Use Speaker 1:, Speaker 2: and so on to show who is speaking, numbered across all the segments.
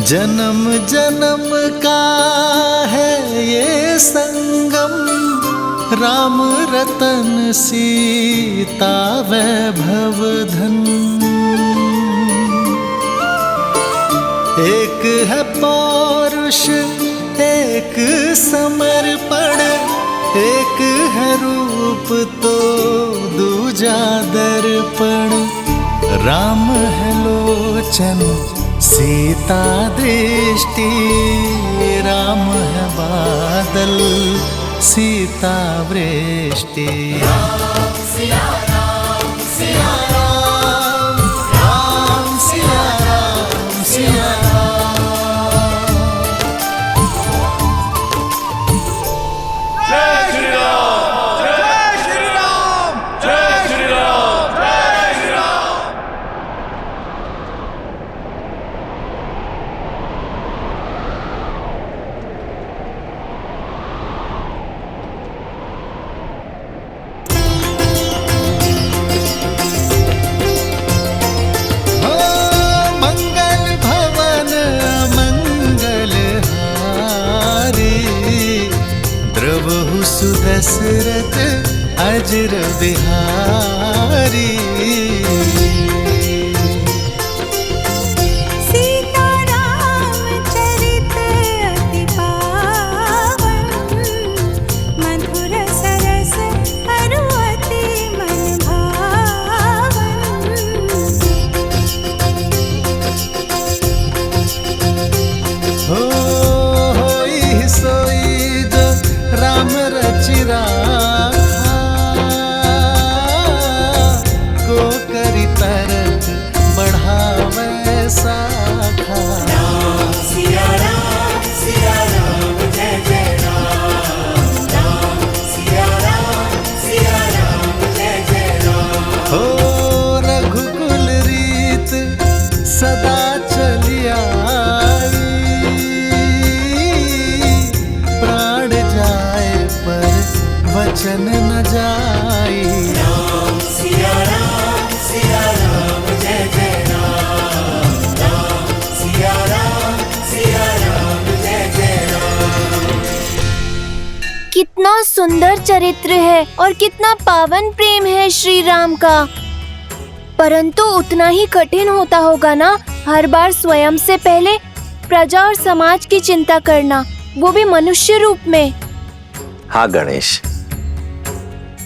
Speaker 1: जन्म जन्म का है ये संगम, राम रतन सीता वैभव धन। एक है पौरुष एक समर्पण, एक है रूप तो दूजा दर्पण। राम है लोचन सीता दृष्टि, राम है बादल सीता वृष्टि। राम सिया राम सिया राम, राम सिया राम सिया राम।
Speaker 2: जय श्री राम, जय श्री राम, जय श्री राम, जय श्री राम।
Speaker 1: मंगल भवन मंगल हारी, द्रवहु सुदशरथ अजर बिहारी। सोई जो राम रचि राखा, को करी तरक बढ़ावे साखा।
Speaker 3: राम सिया राम जय जय राम, राम सिया राम जय जय राम।
Speaker 1: हो रघुकुल रीत सदा चली आई, प्राण जाए पर वचन न जाई।
Speaker 3: राम सिया राम जय जय राम, राम सिया राम जय जय राम।
Speaker 4: कितना सुंदर चरित्र है और कितना पावन प्रेम है श्री राम का। परंतु उतना ही कठिन होता होगा ना हर बार स्वयं से पहले प्रजा और समाज की चिंता करना, वो भी मनुष्य रूप में।
Speaker 5: हाँ गणेश,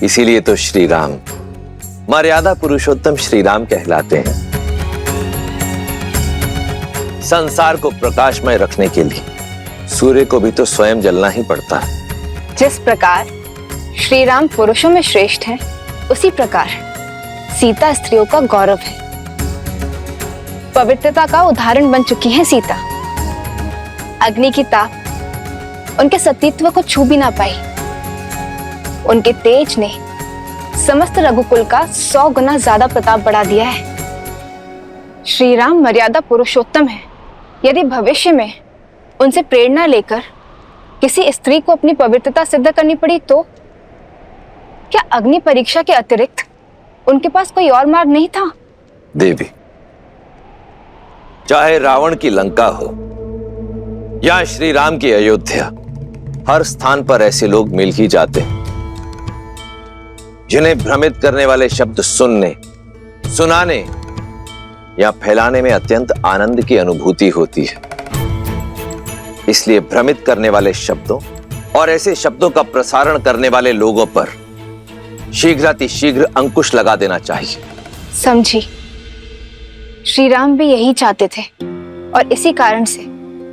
Speaker 5: इसीलिए तो श्री राम मर्यादा पुरुषोत्तम श्री राम कहलाते हैं। संसार को प्रकाशमय रखने के लिए सूर्य को भी तो स्वयं जलना ही पड़ता है।
Speaker 6: जिस प्रकार श्री राम पुरुषों में श्रेष्ठ हैं, उसी प्रकार सीता स्त्रियों का गौरव है। पवित्रता का उदाहरण बन चुकी है सीता। अग्नि की ताप उनके सतीत्व को छू भी ना पाई। उनके तेज ने समस्त रघुकुल का 100 गुना ज्यादा प्रताप बढ़ा दिया है। श्री राम मर्यादा पुरुषोत्तम है। यदि भविष्य में उनसे प्रेरणा लेकर किसी स्त्री को अपनी पवित्रता सिद्ध करनी पड़ी तो क्या अग्नि परीक्षा के अतिरिक्त उनके पास कोई और मार्ग नहीं था?
Speaker 5: देवी, चाहे रावण की लंका हो या श्री राम की अयोध्या, हर स्थान पर ऐसे लोग मिल ही जाते हैं जिन्हें भ्रमित करने वाले शब्द सुनने, सुनाने या फैलाने में अत्यंत आनंद की अनुभूति होती है। इसलिए भ्रमित करने वाले शब्दों और ऐसे शब्दों का प्रसारण करने वाले लोगों पर शीघ्रातिशीघ्र अंकुश लगा देना चाहिए।
Speaker 6: समझी। श्री राम भी यही चाहते थे और इसी कारण से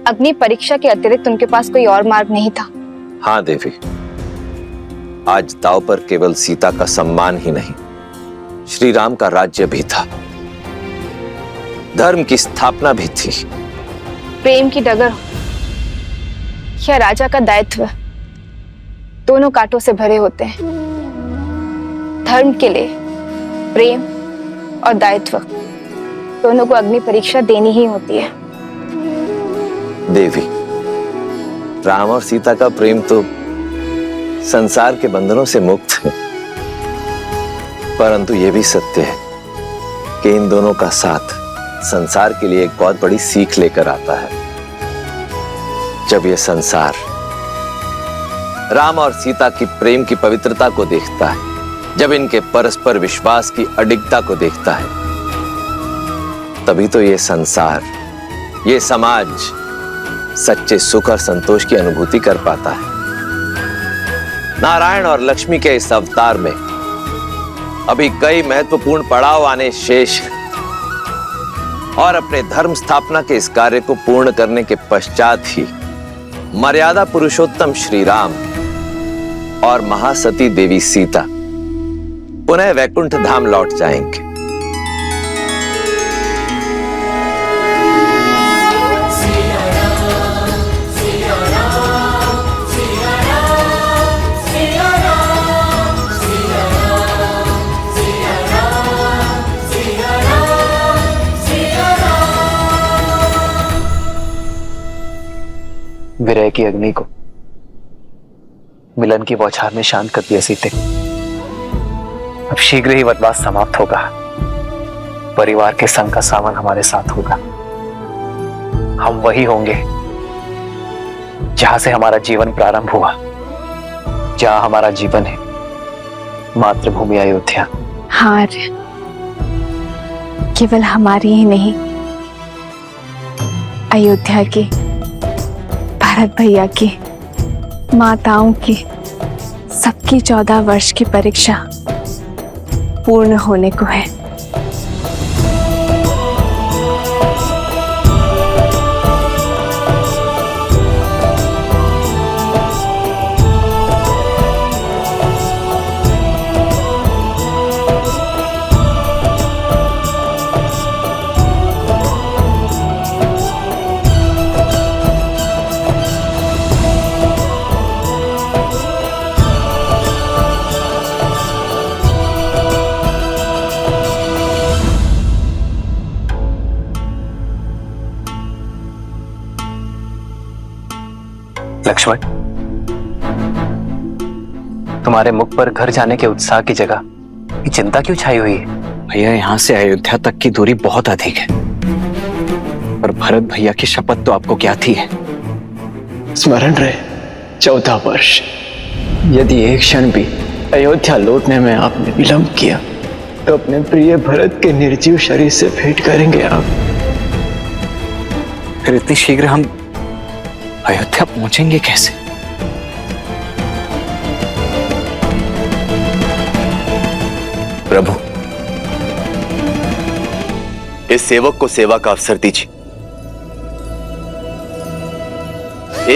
Speaker 6: अग्नि परीक्षा के अतिरिक्त उनके पास कोई और मार्ग नहीं था।
Speaker 5: हाँ देवी, आज दांव पर केवल सीता का सम्मान ही नहीं, श्री राम का राज्य भी था, धर्म की स्थापना भी थी।
Speaker 6: प्रेम की डगर या राजा का दायित्व दोनों कांटों से भरे होते हैं। धर्म के लिए प्रेम और दायित्व दोनों को अग्नि परीक्षा देनी ही होती है।
Speaker 5: देवी, राम और सीता का प्रेम तो संसार के बंधनों से मुक्त है, परंतु यह भी सत्य है कि इन दोनों का साथ संसार के लिए एक बहुत बड़ी सीख लेकर आता है। जब यह संसार राम और सीता की प्रेम की पवित्रता को देखता है, जब इनके परस्पर विश्वास की अडिगता को देखता है, तभी तो ये संसार, ये समाज सच्चे सुख और संतोष की अनुभूति कर पाता है। नारायण और लक्ष्मी के इस अवतार में अभी कई महत्वपूर्ण पड़ाव आने शेष हैं और अपने धर्म स्थापना के इस कार्य को पूर्ण करने के पश्चात ही मर्यादा पुरुषोत्तम श्री राम और महासती देवी सीता पुनः वैकुंठ धाम लौट जाएंगे।
Speaker 7: विरह की अग्नि को मिलन की बौछार ने शांत कर दिया सीते। अब शीघ्र ही वनवास समाप्त होगा, परिवार के संग का सावन हमारे साथ होगा। हम वही होंगे जहां से हमारा जीवन प्रारंभ हुआ, जहां हमारा जीवन है मातृभूमि अयोध्या।
Speaker 6: हार केवल हमारी ही नहीं, अयोध्या की, भरत भैया की, माताओं की, सबकी 14 वर्ष की परीक्षा पूर्ण होने को है।
Speaker 7: लक्ष्मण, तुम्हारे मुख पर घर जाने के उत्साह की जगह ये चिंता क्यों छाई हुई है?
Speaker 8: भैया, यहाँ से अयोध्या तक की दूरी बहुत अधिक है, पर भरत भैया की शपथ तो आपको क्या थी है? स्मरण रहे 14 वर्ष। यदि एक क्षण भी अयोध्या लौटने में आपने विलंब किया तो अपने प्रिय भरत के निर्जीव शरीर से भेंट करेंगे आप। फिर इतनी शीघ्र हम अयोध्या पहुंचेंगे कैसे?
Speaker 2: प्रभु, इस सेवक को सेवा का अवसर दीजिए।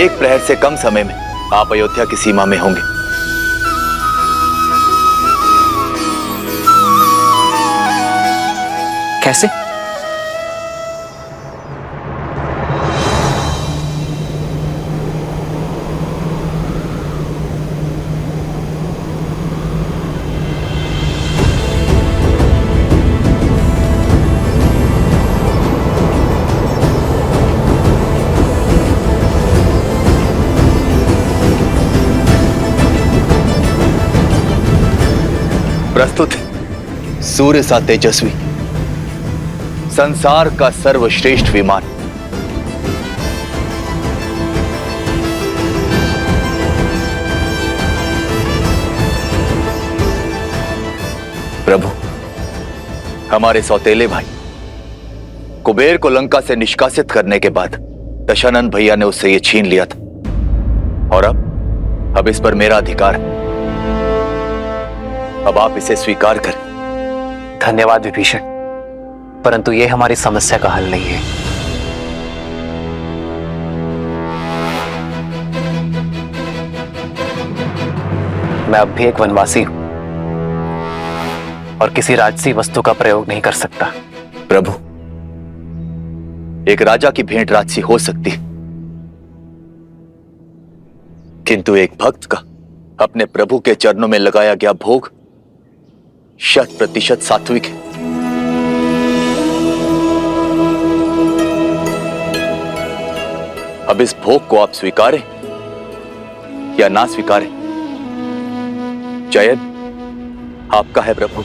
Speaker 2: एक प्रहर से कम समय में आप अयोध्या की सीमा में होंगे।
Speaker 8: कैसे?
Speaker 2: प्रस्तुत सूर्य सा तेजस्वी, संसार का सर्वश्रेष्ठ विमान, प्रभु, हमारे सौतेले भाई कुबेर को लंका से निष्कासित करने के बाद दशानंद भैया ने उससे यह छीन लिया था, और अब इस पर मेरा अधिकार है। अब आप इसे स्वीकार करें।
Speaker 7: धन्यवाद विभीषण, परंतु यह हमारी समस्या का हल नहीं है। मैं अब भी एक वनवासी हूं और किसी राजसी वस्तु का प्रयोग नहीं कर सकता।
Speaker 2: प्रभु, एक राजा की भेंट राजसी हो सकती है, किंतु एक भक्त का अपने प्रभु के चरणों में लगाया गया भोग 100% सात्विक है। अब इस भोग को आप स्वीकारें या ना स्वीकारें, चयन आपका है प्रभु।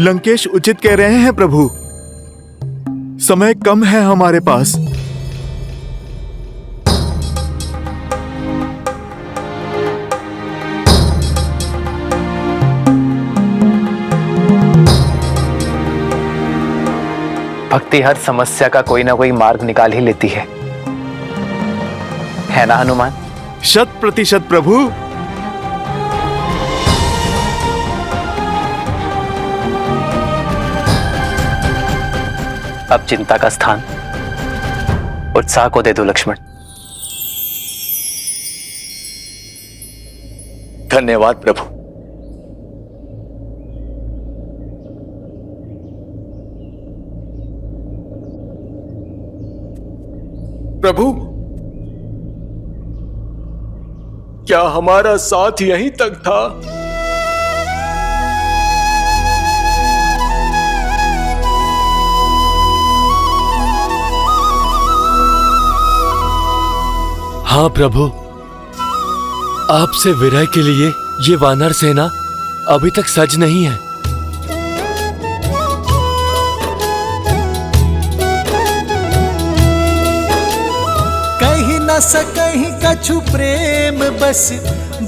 Speaker 9: लंकेश उचित कह रहे हैं प्रभु। समय कम है हमारे पास।
Speaker 7: भक्ति हर समस्या का कोई ना कोई मार्ग निकाल ही लेती है ना हनुमान?
Speaker 9: 100% प्रभु।
Speaker 7: अब चिंता का स्थान उत्साह को दे दो लक्ष्मण।
Speaker 2: धन्यवाद प्रभु।
Speaker 10: प्रभु, क्या हमारा साथ यहीं तक था?
Speaker 11: हाँ प्रभु, आपसे विरह के लिए ये वानर सेना अभी तक सज नहीं है।
Speaker 1: कहीं न सकहीं कछु प्रेम बस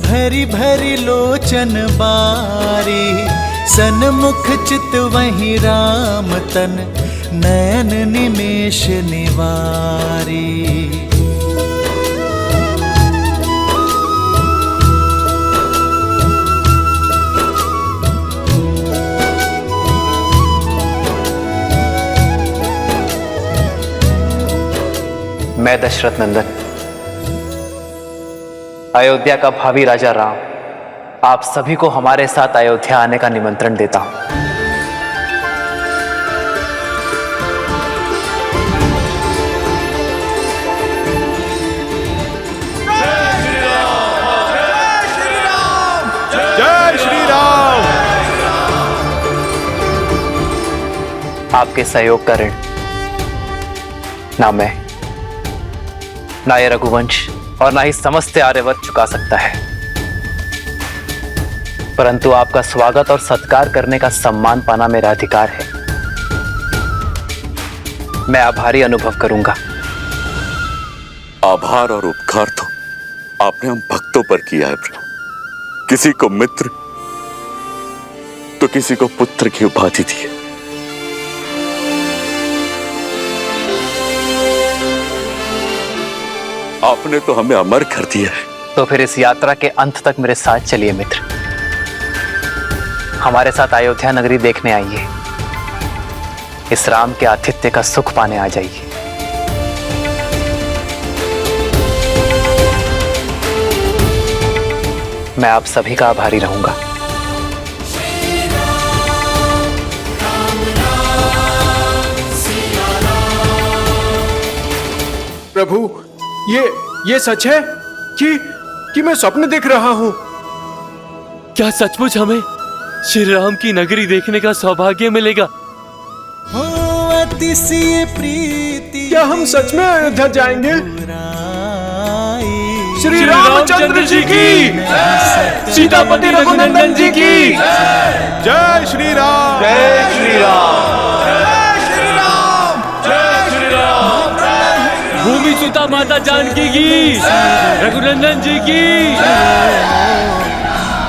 Speaker 1: भरी भरी लोचन बारी। सन्मुख चित वहीं राम तन नयन निमेष निवारी।
Speaker 7: मैं दशरथ नंदन, अयोध्या का भावी राजा राम, आप सभी को हमारे साथ अयोध्या आने का निमंत्रण देता हूं।
Speaker 9: जय श्री राम।
Speaker 7: आपके सहयोग का ऋण ना मैं, ना ये रघुवंश और ना ही समस्त आर्यवर्त चुका सकता है, परंतु आपका स्वागत और सत्कार करने का सम्मान पाना मेरा अधिकार है। मैं आभारी अनुभव करूंगा।
Speaker 12: आभार और उपकार तो आपने हम भक्तों पर किया है प्रभु। किसी को मित्र तो किसी को पुत्र की उपाधि दी है। आपने तो हमें अमर कर दिया है।
Speaker 7: तो फिर इस यात्रा के अंत तक मेरे साथ चलिए मित्र। हमारे साथ अयोध्या नगरी देखने आइए। इस राम के आतिथ्य का सुख पाने आ जाइए। मैं आप सभी का आभारी रहूंगा।
Speaker 10: प्रभु, ये सच है कि मैं स्वप्न देख रहा हूं?
Speaker 11: क्या सचमुच हमें श्री राम की नगरी देखने का सौभाग्य मिलेगा?
Speaker 1: हो अतिशय प्रीति।
Speaker 10: क्या हम सच में अयोध्या जाएंगे?
Speaker 1: पुराई।
Speaker 10: श्री रामचंद्र जी की, सीतापति रघुनंदन जी की
Speaker 9: जय श्री राम।
Speaker 2: जय श्री राम।
Speaker 11: भूमि सुता माता जानकी की, रघुनंदन जी की।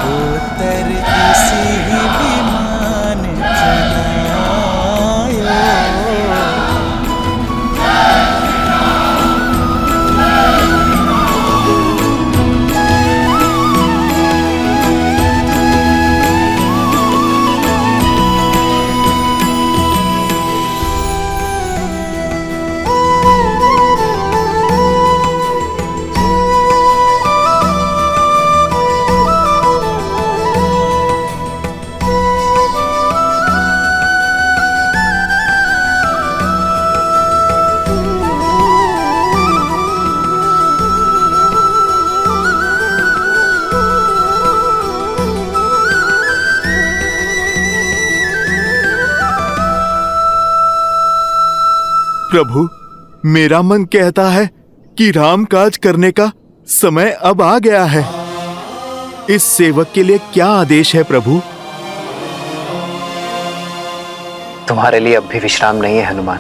Speaker 1: उतर किसी विमान चलायो।
Speaker 9: प्रभु, मेरा मन कहता है कि राम काज करने का समय अब आ गया है। इस सेवक के लिए क्या आदेश है प्रभु?
Speaker 7: तुम्हारे लिए अब भी विश्राम नहीं है हनुमान।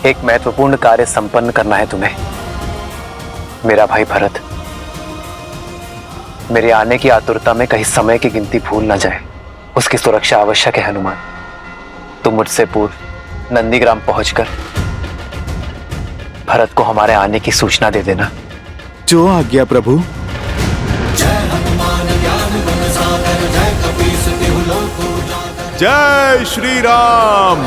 Speaker 7: एक महत्वपूर्ण कार्य संपन्न करना है तुम्हें। मेरा भाई भरत मेरे आने की आतुरता में कहीं समय की गिनती भूल ना जाए, उसकी सुरक्षा आवश्यक है हनुमान। तुम मुझसे पूर्व नंदीग्राम पहुंचकर भरत को हमारे आने की सूचना दे देना।
Speaker 9: जो आज्ञा प्रभु। जय श्री राम।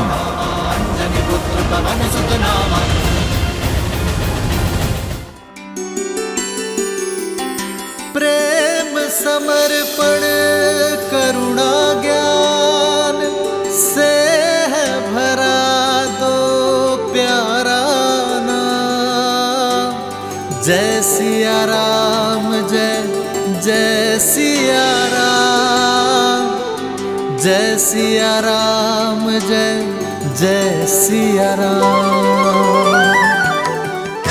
Speaker 1: प्रेम समर्पण करुणा ज्ञान से है भरा दो प्यारा नाम। जय सिया राम, जय जय सिया राम, जय सिया राम, जय जय सिया राम।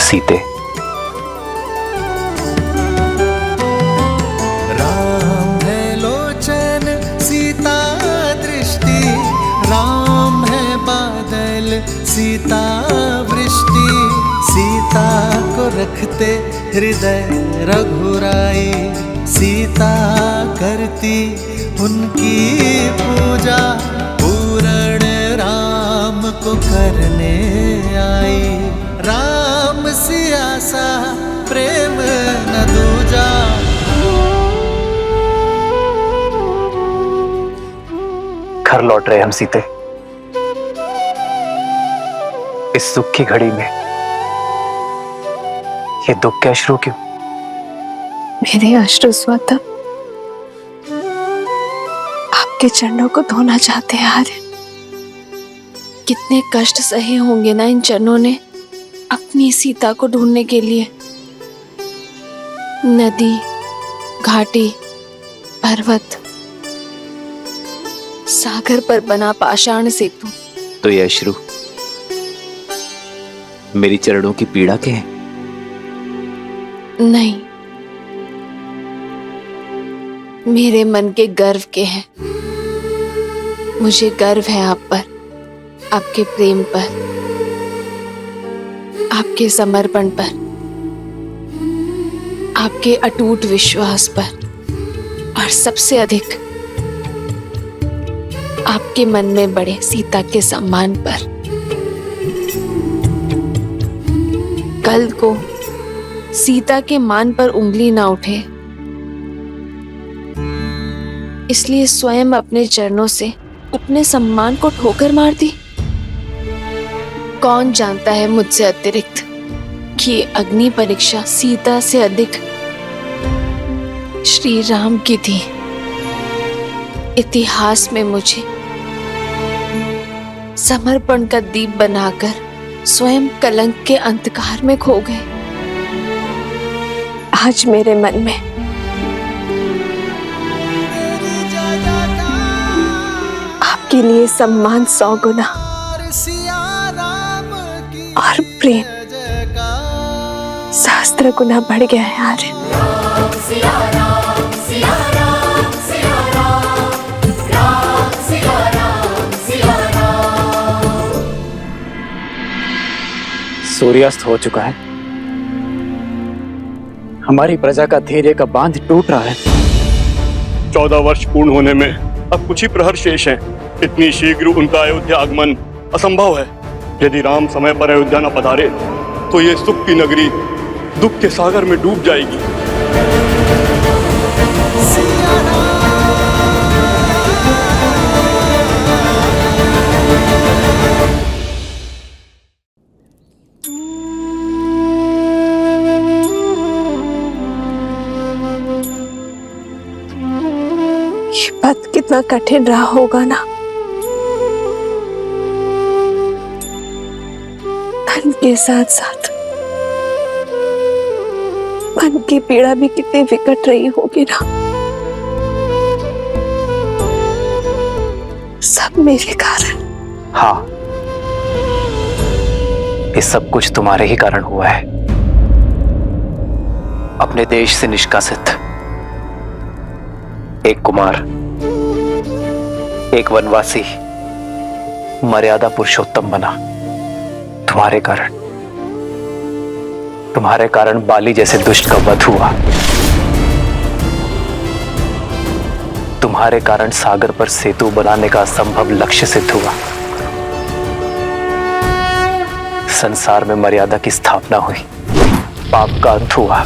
Speaker 7: सीते,
Speaker 1: राम है लोचन सीता दृष्टि, राम है बादल सीता वृष्टि। सीता को रखते हृदय रघुराई, सीता करती उनकी पूजा। पूर्ण राम को करने आई, राम सिया सा प्रेम न दूजा।
Speaker 7: घर लौट रहे हम सीते। इस सुख की घड़ी में ये दुख के अश्रु क्यों?
Speaker 6: मेरे अश्रु स्वतः आपके चरणों को धोना चाहते हैं आर्य। कितने कष्ट सहे होंगे ना इन चरणों ने अपनी सीता को ढूंढने के लिए। नदी, घाटी, पर्वत, सागर पर बना पाषाण सेतु।
Speaker 8: तो ये अश्रु मेरी चरणों की पीड़ा के हैं?
Speaker 6: नहीं, मेरे मन के गर्व के हैं। मुझे गर्व है आप पर, आपके प्रेम पर, आपके समर्पण पर, आपके अटूट विश्वास पर, और सबसे अधिक आपके मन में बड़े सीता के सम्मान पर। कल को सीता के मान पर उंगली ना उठे, इसलिए स्वयं अपने चरणों से अपने सम्मान को ठोकर मार दी। कौन जानता है मुझसे अतिरिक्त कि ये अग्नि परीक्षा सीता से अधिक श्री राम की थी। इतिहास में मुझे समर्पण का दीप बनाकर स्वयं कलंक के अंधकार में खो गए। आज मेरे मन में आपके लिए सम्मान 100 गुना और प्रेम सहस्त्र गुना बढ़ गया है आर्य।
Speaker 8: सूर्यास्त हो चुका है। हमारी प्रजा का धैर्य का बांध टूट रहा है।
Speaker 12: 14 वर्ष पूर्ण होने में अब कुछ ही प्रहर शेष हैं। इतनी शीघ्र उनका अयोध्या आगमन असंभव है। यदि राम समय पर अयोध्या न पधारे तो ये सुख की नगरी दुख के सागर में डूब जाएगी।
Speaker 6: ये पथ कितना कठिन रहा होगा ना। धन के साथ साथ मन की पीड़ा भी कितनी विकट रही होगी ना। सब मेरे कारण।
Speaker 7: हाँ, ये सब कुछ तुम्हारे ही कारण हुआ है। अपने देश से निष्कासित एक कुमार, एक वनवासी, मर्यादा पुरुषोत्तम बना। तुम्हारे कारण बाली जैसे दुष्ट का वध हुआ। तुम्हारे कारण सागर पर सेतु बनाने का असंभव लक्ष्य सिद्ध हुआ। संसार में मर्यादा की स्थापना हुई, पाप का अंत हुआ।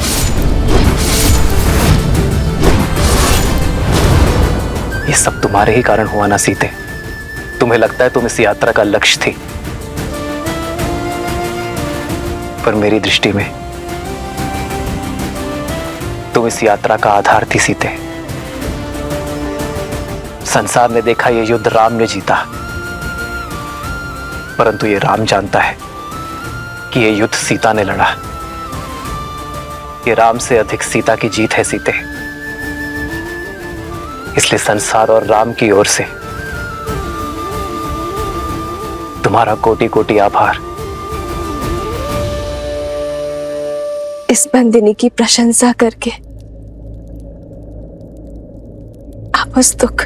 Speaker 7: ये सब तुम्हारे ही कारण हुआ ना सीते। तुम्हें लगता है तुम इस यात्रा का लक्ष्य थी, पर मेरी दृष्टि में तुम इस यात्रा का आधार थी सीते। संसार ने देखा ये युद्ध राम ने जीता, परंतु ये राम जानता है कि ये युद्ध सीता ने लड़ा। ये राम से अधिक सीता की जीत है सीते। इसलिए संसार और राम की ओर से तुम्हारा कोटि कोटि आभार।
Speaker 13: इस बंदिनी की प्रशंसा करके आप उस दुख,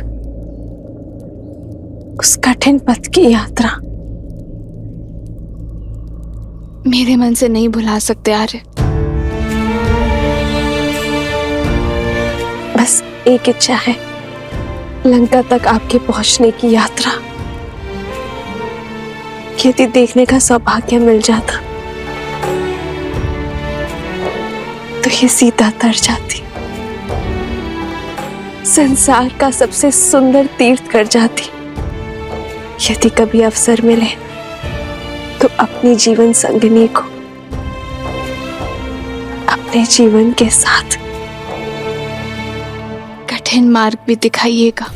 Speaker 13: उस कठिन पथ की यात्रा मेरे मन से नहीं भुला सकते आर्य। बस एक इच्छा है, लंका तक आपके पहुंचने की यात्रा यदि देखने का सौभाग्य मिल जाता तो ये सीता तर जाती, संसार का सबसे सुंदर तीर्थ कर जाती। यदि कभी अवसर मिले तो अपनी जीवन संगिनी को अपने जीवन के साथ कठिन मार्ग भी दिखाइएगा।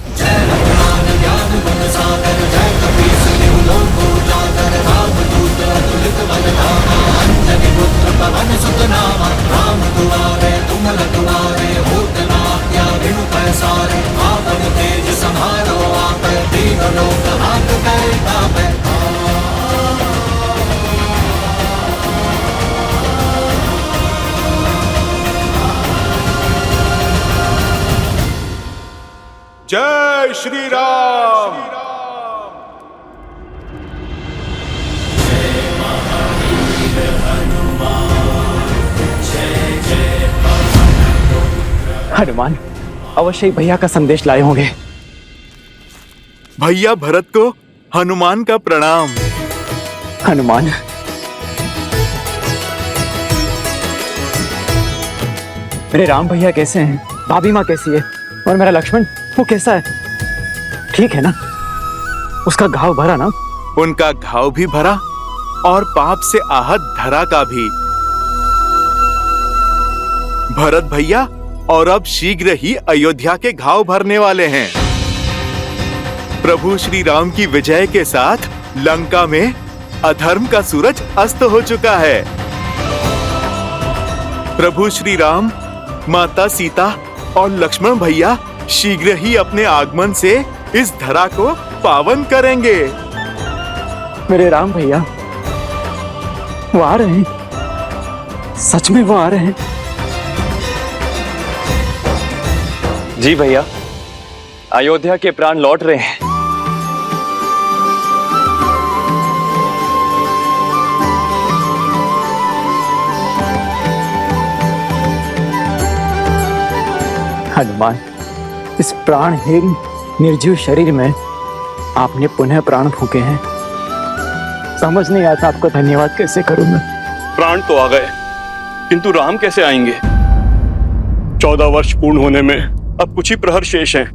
Speaker 10: जय श्री राम।
Speaker 8: हनुमान अवश्य ही भैया का संदेश लाए होंगे।
Speaker 9: भैया भरत को हनुमान का प्रणाम।
Speaker 8: हनुमान, मेरे राम भैया कैसे हैं? भाभी माँ कैसी है? और मेरा लक्ष्मण वो कैसा है? ठीक है ना? उसका घाव भरा ना?
Speaker 9: उनका घाव भी भरा और पाप से आहत धरा का भी। भरत भैया और अब शीघ्र ही अयोध्या के घाव भरने वाले हैं। प्रभु श्री राम की विजय के साथ लंका में अधर्म का सूरज अस्त हो चुका है। प्रभु श्री राम, माता सीता और लक्ष्मण भैया शीघ्र ही अपने आगमन से इस धरा को पावन करेंगे।
Speaker 8: मेरे राम भैया वो आ रहे हैं, सच में वो आ रहे हैं।
Speaker 14: जी भैया, अयोध्या के प्राण लौट रहे हैं।
Speaker 8: हनुमान, इस प्राणहीन निर्जीव शरीर में आपने पुनः प्राण फूके हैं। समझ नहीं आता आपको धन्यवाद कैसे करूं मैं।
Speaker 12: प्राण तो आ गए, किंतु राम कैसे आएंगे? 14 वर्ष पूर्ण होने में अब कुछ ही प्रहर शेष हैं।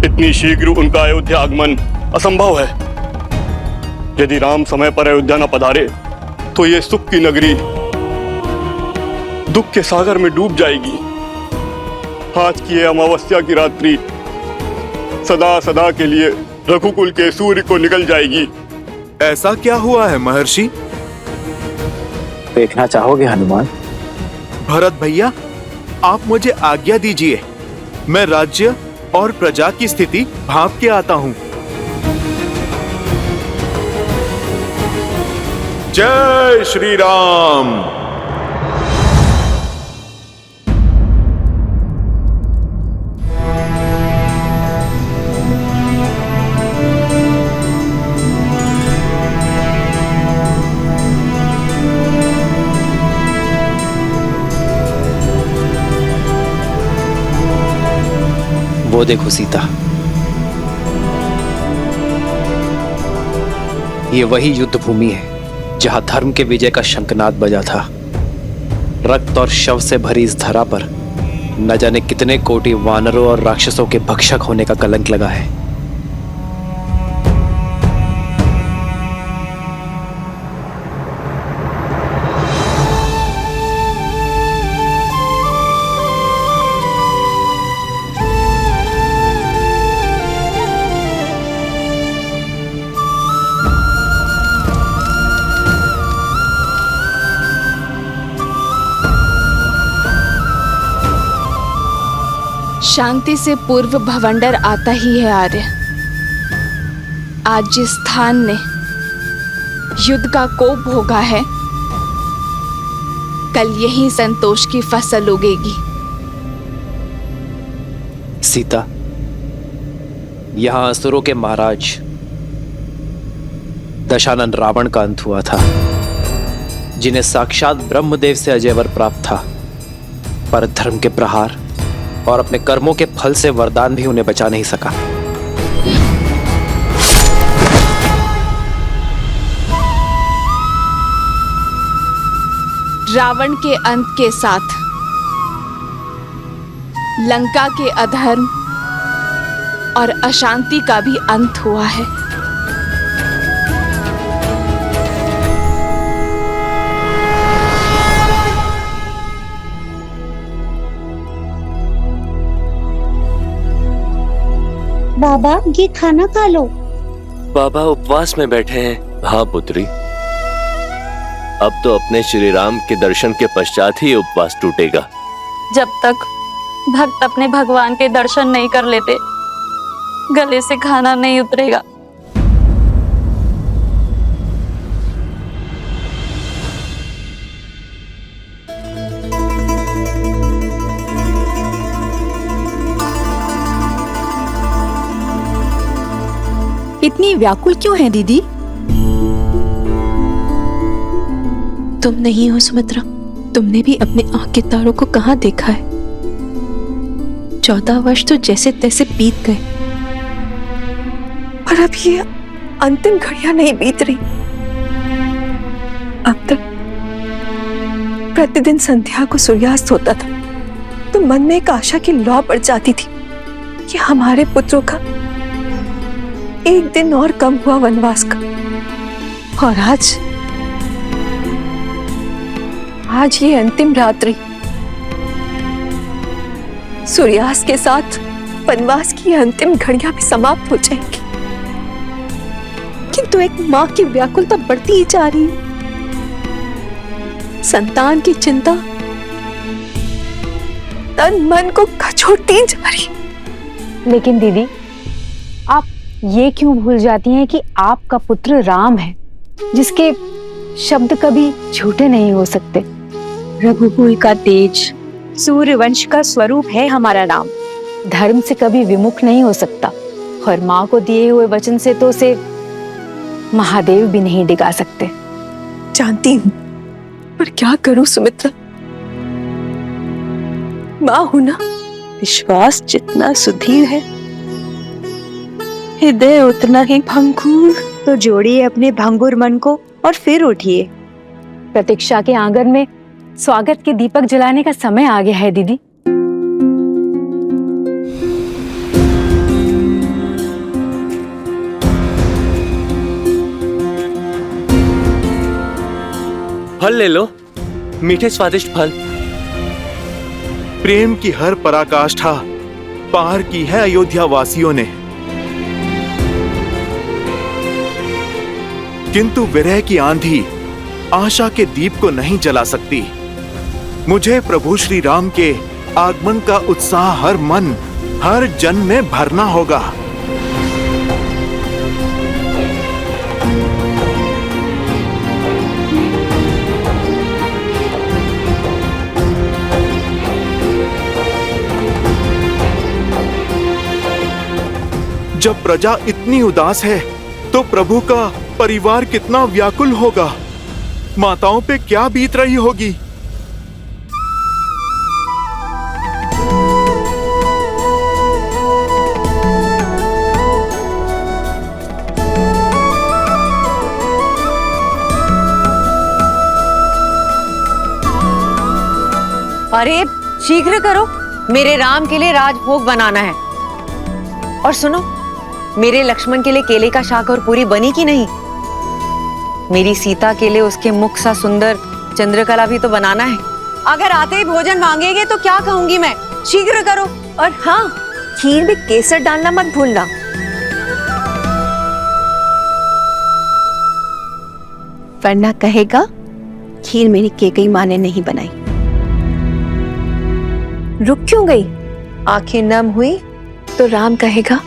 Speaker 12: इतनी शीघ्र उनका अयोध्या आगमन असंभव है। यदि राम समय पर अयोध्या न पधारे तो ये सुख की नगरी दुख के सागर में डूब जाएगी। आज की यह अमावस्या की रात्रि सदा सदा के लिए रघुकुल के सूर्य को निकल जाएगी।
Speaker 9: ऐसा क्या हुआ है महर्षि?
Speaker 8: देखना चाहोगे हनुमान?
Speaker 9: भरत भैया, आप मुझे आज्ञा दीजिए, मैं राज्य और प्रजा की स्थिति भांप के आता हूँ। जय श्री राम।
Speaker 7: वो देखो सीता, ये वही युद्ध भूमि है जहां धर्म के विजय का शंखनाद बजा था। रक्त और शव से भरी इस धरा पर न जाने कितने कोटि वानरों और राक्षसों के भक्षक होने का कलंक लगा है।
Speaker 6: शांति से पूर्व भवंडर आता ही है आर्य। आज जिस स्थान ने युद्ध का कोप भोगा है, कल यही संतोष की फसल उगेगी।
Speaker 7: सीता, यहां असुरों के महाराज दशानन रावण का अंत हुआ था, जिन्हें साक्षात ब्रह्मदेव से अजयवर प्राप्त था, पर धर्म के प्रहार और अपने कर्मों के फल से वरदान भी उन्हें बचा नहीं सका।
Speaker 6: रावण के अंत के साथ लंका के अधर्म और अशांति का भी अंत हुआ है।
Speaker 15: बाबा, ये खाना खा लो।
Speaker 11: बाबा उपवास में बैठे हैं।
Speaker 16: हाँ पुत्री, अब तो अपने श्री राम के दर्शन के पश्चात ही उपवास टूटेगा।
Speaker 17: जब तक भक्त अपने भगवान के दर्शन नहीं कर लेते, गले से खाना नहीं उतरेगा।
Speaker 13: इतनी व्याकुल क्यों है दीदी? तुम नहीं हो सुमित्रा, तुमने भी अपने आंख के तारों को कहां देखा है? 14 वर्ष तो जैसे तैसे बीत गए, पर अब ये अंतिम घड़ियां नहीं बीत रही। अब तक प्रतिदिन संध्या को सूर्यास्त होता था तो मन में एक आशा की लौ पड़ जाती थी कि हमारे पुत्रों का एक दिन और कम हुआ वनवास का। और आज ये अंतिम रात्रि, सूर्यास्त के साथ वनवास की अंतिम घड़ियां भी समाप्त हो जाएंगी, किंतु एक मां की व्याकुलता बढ़ती ही जा रही है। संतान की चिंता तन मन को कचोटती जा रही।
Speaker 6: लेकिन दीदी, आप ये क्यों भूल जाती हैं कि आपका पुत्र राम है, जिसके शब्द कभी झूठे नहीं हो सकते। रघुकुल का तेज, सूर्यवंश का स्वरूप है हमारा राम। धर्म से कभी विमुख नहीं हो सकता, और माँ को दिए हुए वचन से तो उसे महादेव भी नहीं डिगा सकते।
Speaker 13: जानती हूँ, पर क्या करूं सुमित्रा? माँ हूं ना।
Speaker 15: विश्वास जितना सुधीर है, हृदय उतना ही भंगुर। तो जोड़िए अपने भंगुर मन को और फिर उठिए।
Speaker 6: प्रतीक्षा के आंगन में स्वागत के दीपक जलाने का समय आ गया है दीदी।
Speaker 11: फल ले लो, मीठे स्वादिष्ट फल।
Speaker 9: प्रेम की हर पराकाष्ठा पार की है अयोध्या वासियों ने, किंतु विरह की आंधी आशा के दीप को नहीं जला सकती। मुझे प्रभु श्री राम के आगमन का उत्साह हर मन, हर जन में भरना होगा। जब प्रजा इतनी उदास है तो प्रभु का परिवार कितना व्याकुल होगा। माताओं पे क्या बीत रही होगी।
Speaker 18: अरे शीघ्र करो, मेरे राम के लिए राजभोग बनाना है। और सुनो, मेरे लक्ष्मण के लिए केले का शाक और पूरी बनी कि नहीं? मेरी सीता के लिए उसके मुख सा सुंदर चंद्रकला भी तो बनाना है। अगर आते ही भोजन मांगेंगे तो क्या कहूंगी मैं? शीघ्र करो।
Speaker 13: और हाँ, खीर में केसर डालना मत भूलना। वरना कहेगा खीर मेरी केकई माँ ने नहीं बनाई। रुक क्यों गई? आंखें नम हुई तो राम कहेगा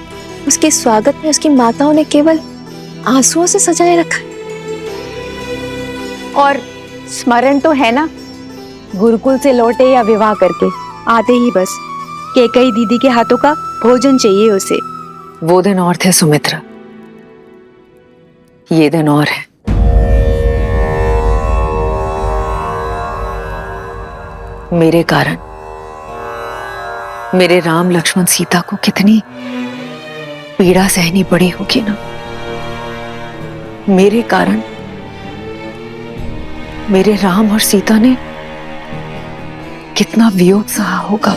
Speaker 13: उसके स्वागत में उसकी माताओं ने केवल आंसुओं से सजाए रखा।
Speaker 15: और स्मरण तो है ना, गुरुकुल से लौटे या विवाह करके आते ही बस केकई दीदी के हाथों का भोजन चाहिए उसे।
Speaker 18: वो दिन और थे सुमित्रा, ये दिन और है। मेरे कारण मेरे राम लक्ष्मण सीता को कितनी पीड़ा सहनी पड़ी होगी ना। मेरे कारण मेरे राम और सीता ने कितना वियोग सहा होगा।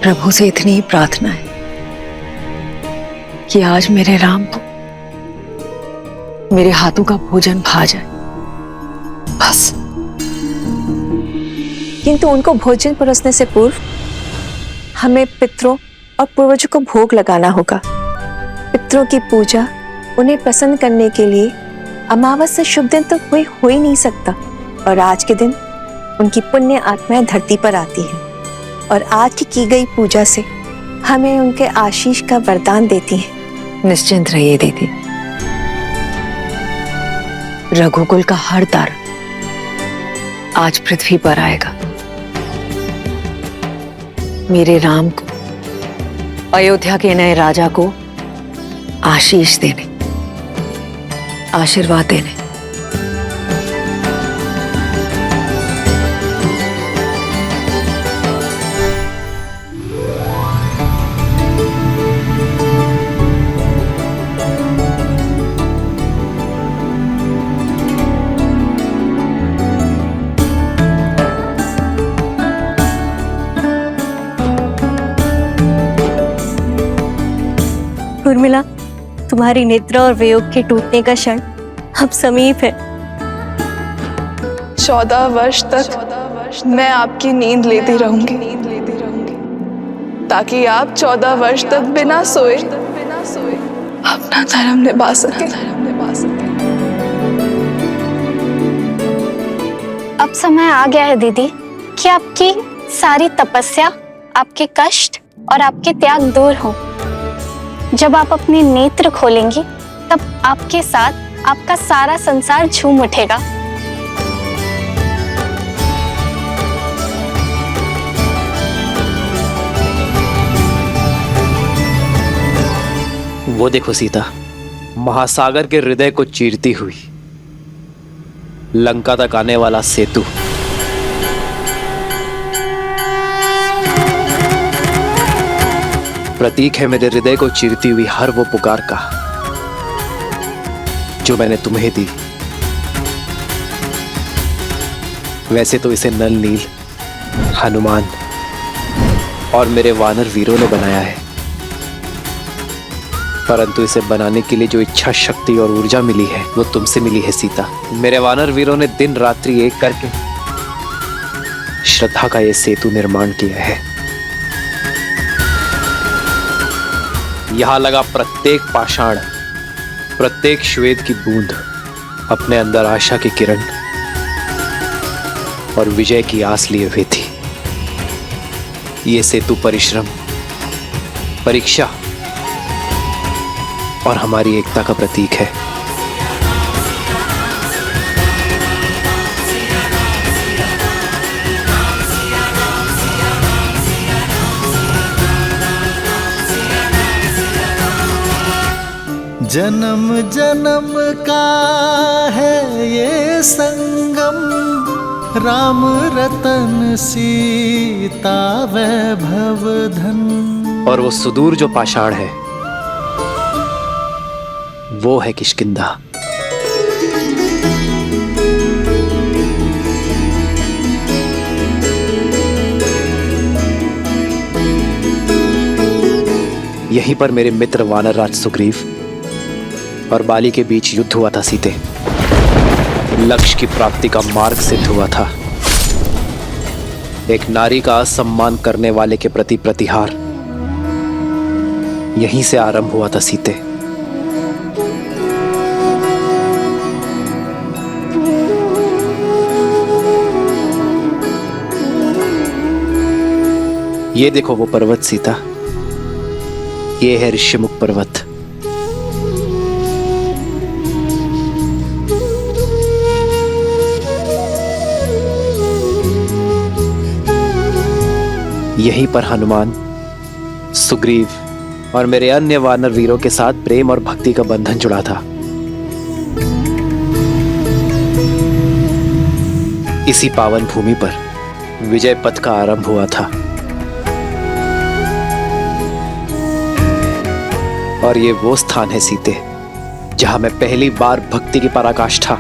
Speaker 18: प्रभु से इतनी ही प्रार्थना है कि आज मेरे राम को मेरे हाथों का भोजन भा जाए, बस।
Speaker 13: किंतु उनको भोजन परोसने से पूर्व हमें पितरों और पूर्वजों को भोग लगाना होगा। पितरों की पूजा उन्हें प्रसन्न करने के लिए अमावस से शुभ दिन तो कोई हो ही नहीं सकता। और आज के दिन उनकी पुण्य आत्माएं धरती पर आती हैं और आज की गई पूजा से हमें उनके आशीष का वरदान देती हैं।
Speaker 18: निश्चिंत रहिए दीदी, रघुकुल का हर तार आज पृथ्वी पर आएगा। मेरे राम को, अयोध्या के नए राजा को आशीष देने, आशीर्वाद देने।
Speaker 13: उर्मिला, तुम्हारी निद्रा और वियोग के टूटने का क्षण अब समीप है।
Speaker 19: 14 वर्ष तक मैं आपकी नींद लेती रहूंगी, ताकि आप 14 वर्ष तक बिना सोए अपना धर्म निभा सके।
Speaker 6: अब समय आ गया है दीदी कि आपकी सारी तपस्या, आपके कष्ट और आपके त्याग दूर हो। जब आप अपने नेत्र खोलेंगी तब आपके साथ आपका सारा संसार झूम उठेगा।
Speaker 7: वो देखो सीता, महासागर के हृदय को चीरती हुई लंका तक आने वाला सेतु। प्रतीक है मेरे हृदय को चीरती हुई हर वो पुकार का जो मैंने तुम्हें दी। वैसे तो इसे नल नील, हनुमान और मेरे वानर वीरों ने बनाया है, परंतु इसे बनाने के लिए जो इच्छा शक्ति और ऊर्जा मिली है वो तुमसे मिली है सीता। मेरे वानर वीरों ने दिन रात्रि एक करके श्रद्धा का ये सेतु निर्माण किया है। यहां लगा प्रत्येक पाषाण, प्रत्येक श्वेत की बूंद अपने अंदर आशा की किरण और विजय की आस लिए हुए थी। ये सेतु परिश्रम, परीक्षा और हमारी एकता का प्रतीक है।
Speaker 1: जन्म जन्म का है ये संगम, राम रतन सीता वैभव धन।
Speaker 7: और वो सुदूर जो पाषाण है वो है किष्किंधा। यहीं पर मेरे मित्र वानर राज सुग्रीव और बाली के बीच युद्ध हुआ था सीते। लक्ष्य की प्राप्ति का मार्ग सिद्ध हुआ था। एक नारी का सम्मान करने वाले के प्रति प्रतिहार यहीं से आरंभ हुआ था सीते। ये देखो वो पर्वत सीता, ये है ऋषिमुख पर्वत। यहीं पर हनुमान, सुग्रीव और मेरे अन्य वानर वीरों के साथ प्रेम और भक्ति का बंधन जुड़ा था। इसी पावन भूमि पर विजय पथ का आरंभ हुआ था। और ये वो स्थान है सीते, जहां मैं पहली बार भक्ति की पराकाष्ठा,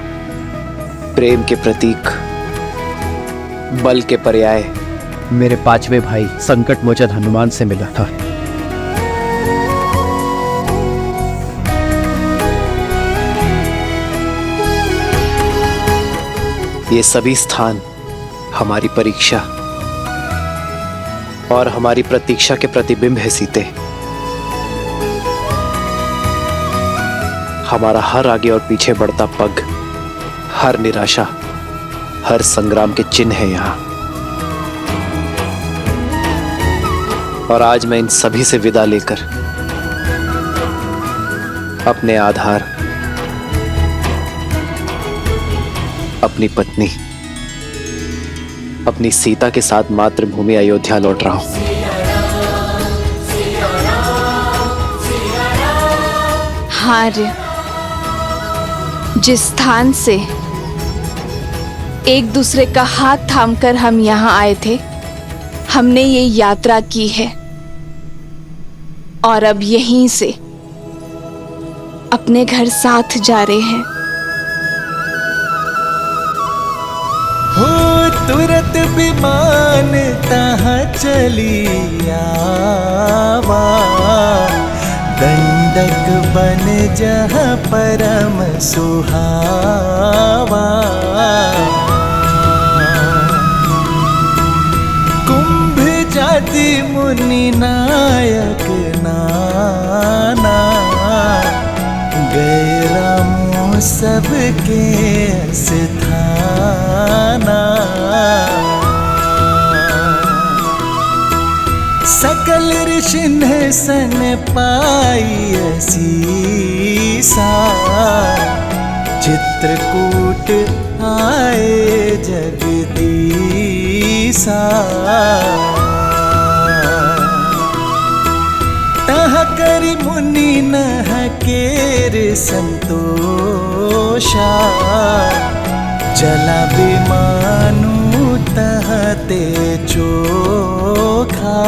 Speaker 7: प्रेम के प्रतीक, बल के पर्याय
Speaker 8: मेरे पांचवे भाई संकट मोचन हनुमान से मिला था।
Speaker 7: ये सभी स्थान हमारी परीक्षा और हमारी प्रतीक्षा के प्रतिबिंब है सीते। हमारा हर आगे और पीछे बढ़ता पग, हर निराशा, हर संग्राम के चिन्ह है यहां। और आज मैं इन सभी से विदा लेकर अपने आधार, अपनी पत्नी, अपनी सीता के साथ मातृभूमि अयोध्या लौट रहा हूं।
Speaker 19: आर्य, जिस स्थान से एक दूसरे का हाथ थामकर हम यहाँ आए थे, हमने ये यात्रा की है और अब यहीं से अपने घर साथ जा रहे हैं।
Speaker 1: हो तुरंत विमान तहाँ चली आवा, दंडक बन जहाँ परम सुहावा। कुंभ जाति मुनि नायक नाना, गए रामो सबके स्थाना। सकल ऋषिन सन पाई सीसा, चित्रकूट आए जगदीसा। तह करि मुनि नह केर संतोषा, जला विमानु तहते चोखा।